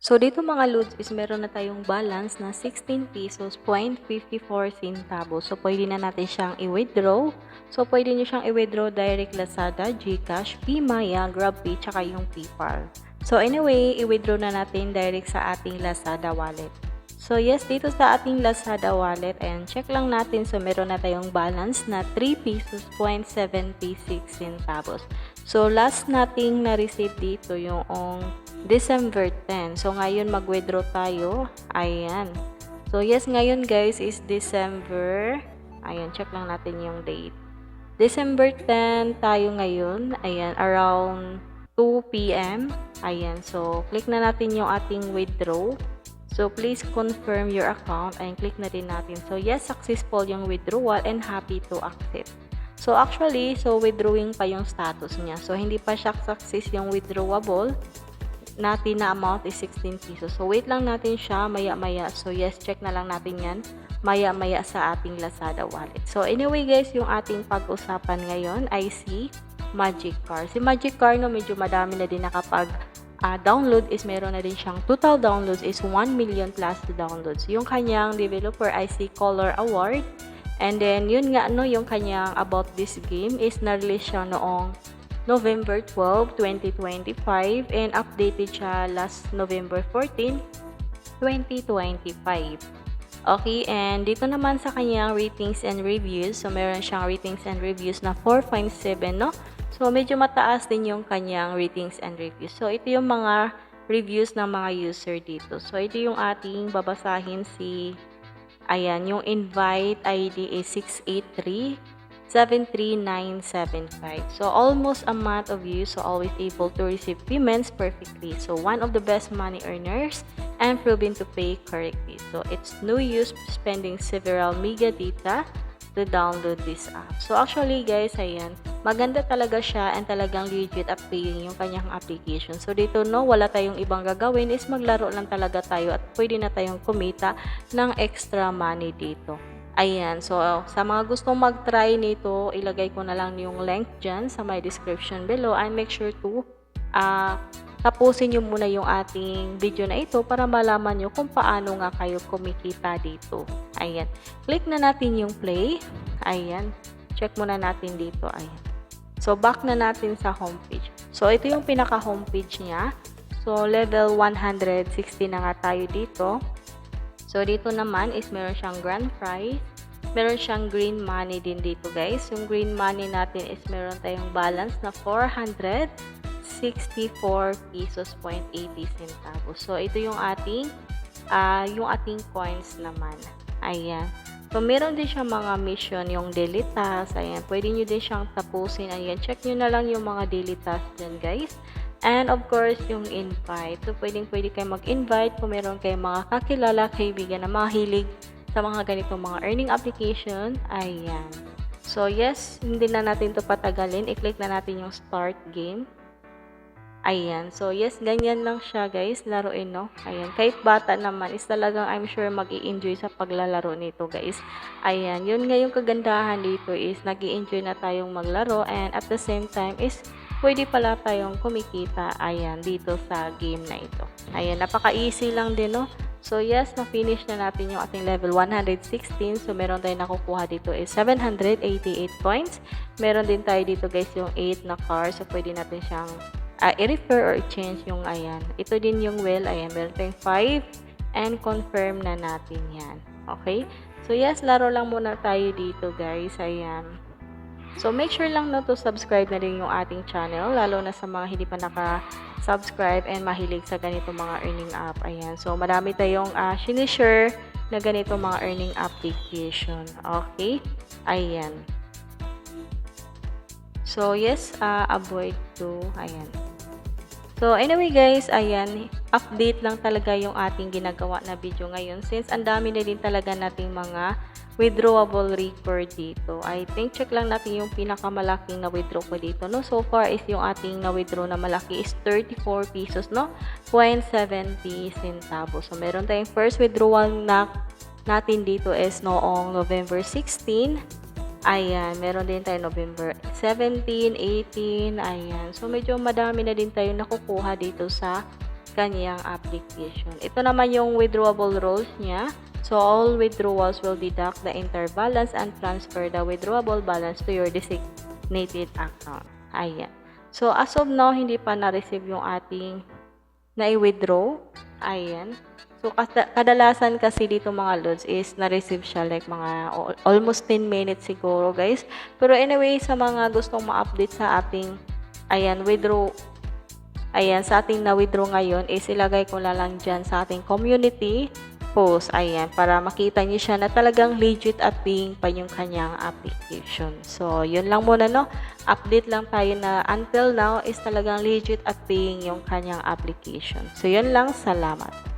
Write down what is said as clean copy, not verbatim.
So, dito mga lods is meron na tayong balance na 16 pesos point 54 centavos. So, pwede na natin siyang i-withdraw. So, pwede nyo siyang i-withdraw direct Lazada, GCash, PMaya, GrabPay, tsaka yung PayPal. So, anyway, i-withdraw na natin direct sa ating Lazada wallet. So, yes, dito sa ating Lazada wallet, and check lang natin. So, meron na tayong balance na 3 pesos point 76 centavos. So, last nating na-receive dito yung December 10. So, ngayon mag-withdraw tayo. Ayan. So, yes, ngayon guys is December. Ayan, check lang natin yung date. December 10 tayo ngayon. Ayan, around 2 p.m. Ayan, so, click na natin yung ating withdraw. So, please confirm your account and click na din natin. So, yes, successful yung withdrawal and happy to accept. So, actually, withdrawing pa yung status niya. So, hindi pa siya success yung withdrawable natin na amount is 16 pesos. So, wait lang natin siya maya-maya. So, yes, check na lang natin yan maya-maya sa ating Lazada wallet. So, anyway guys, yung ating pag-usapan ngayon ay si Magic Car. Si Magic Car, no, medyo madami na din download is meron na din siyang total downloads is 1 million plus downloads. Yung kanyang developer ay si Color Award. And then, yun nga, no, yung kanyang about this game is na-release siya noong November 12, 2025 and updated siya last November 14, 2025. Okay, and dito naman sa kanyang ratings and reviews, so meron siyang ratings and reviews na 4.7, no? So, medyo mataas din yung kanyang ratings and reviews. So, ito yung mga reviews ng mga user dito. So, ito yung ating babasahin ayan, yung invite ID is 683-73975. So, almost a month of use, so always able to receive payments perfectly. So, one of the best money earners and proven to pay correctly. So, it's no use spending several mega data to download this app. So, actually guys, ayan, maganda talaga siya and talagang legit at paying yung kanyang application. So, dito no, wala tayong ibang gagawin is maglaro lang talaga tayo at pwede na tayong kumita ng extra money dito. Ayan, so sa mga gustong mag-try nito, ilagay ko na lang yung link dyan sa my description below and make sure to tapusin nyo muna yung ating video na ito para malaman nyo kung paano nga kayo kumikita dito. Ayan. Click na natin yung play. Ayan. Check muna natin dito. Ayan. So, back na natin sa homepage. So, ito yung pinaka-homepage niya. So, level 160 na nga tayo dito. So, dito naman is meron siyang grand prize. Meron siyang green money din dito, guys. Yung green money natin is meron tayong balance na 464 pesos point 80 centavos. So, ito yung ating coins naman. Ayan. So, meron din siyang mga mission, yung daily task. Ayan. Pwede nyo din siyang tapusin. Ayan. Check nyo na lang yung mga daily task dyan, guys. And, of course, yung invite. So, pwede kayo mag-invite kung meron kayong mga kakilala, kaibigan na mahilig sa mga ganitong mga earning application. Ayan. So, yes, hindi na natin to patagalin. I-click na natin yung start game. Ayan. So, yes, ganyan lang siya, guys. Laruin, no? Ayan. Kahit bata naman, is talagang I'm sure mag-i-enjoy sa paglalaro nito, guys. Ayan. Yun nga yung kagandahan dito is nag-i-enjoy na tayong maglaro and at the same time is pwede pala tayong kumikita, ayan, dito sa game na ito. Ayan. Napaka-easy lang din, no? So, yes, na-finish na natin yung ating level 116. So, meron tayong nakukuha dito is 788 points. Meron din tayo dito, guys, yung 8 na car. So, pwede natin siyang i-refer or i-change yung ayan. Ito din yung well, ayan. Meron tayong 5 and confirm na natin yan. Okay? So, yes, laro lang muna tayo dito, guys. Ayan. So, make sure lang na to subscribe na rin yung ating channel, lalo na sa mga hindi pa naka-subscribe and mahilig sa ganito mga earning app. Ayan. So, marami tayong sinishare na ganito mga earning application. Okay? Ayan. So, yes, avoid to, ayan. So, anyway guys, ayan, update lang talaga yung ating ginagawa na video ngayon since ang dami na din talaga nating mga withdrawable record dito. I think check lang natin yung pinakamalaking na withdraw ko dito, no? So far is yung ating na withdraw na malaki is 34 pesos, no? 0.70 centavos. So, meron tayong first withdrawal natin dito is noong November 16. Ayan, meron din tayo November 17, 18, ayan. So, medyo madami na din tayo nakukuha dito sa kanyang application. Ito naman yung withdrawable rules niya. So, all withdrawals will deduct the entire balance and transfer the withdrawable balance to your designated account. Ayan. So, as of now, hindi pa na-receive yung ating na-withdraw. Ayan. So, kadalasan kasi dito mga lods is na-receive siya like mga almost 10 minutes siguro guys. Pero anyway, sa mga gustong ma-update sa ating, ayan, withdraw, ayan, sa ating na-withdraw ngayon is ilagay ko na lang dyan sa ating community post, ayan, para makita niyo siya na talagang legit at paying pa yung kanyang application. So, yun lang muna, no? Update lang tayo na until now is talagang legit at paying yung kanyang application. So, yun lang. Salamat.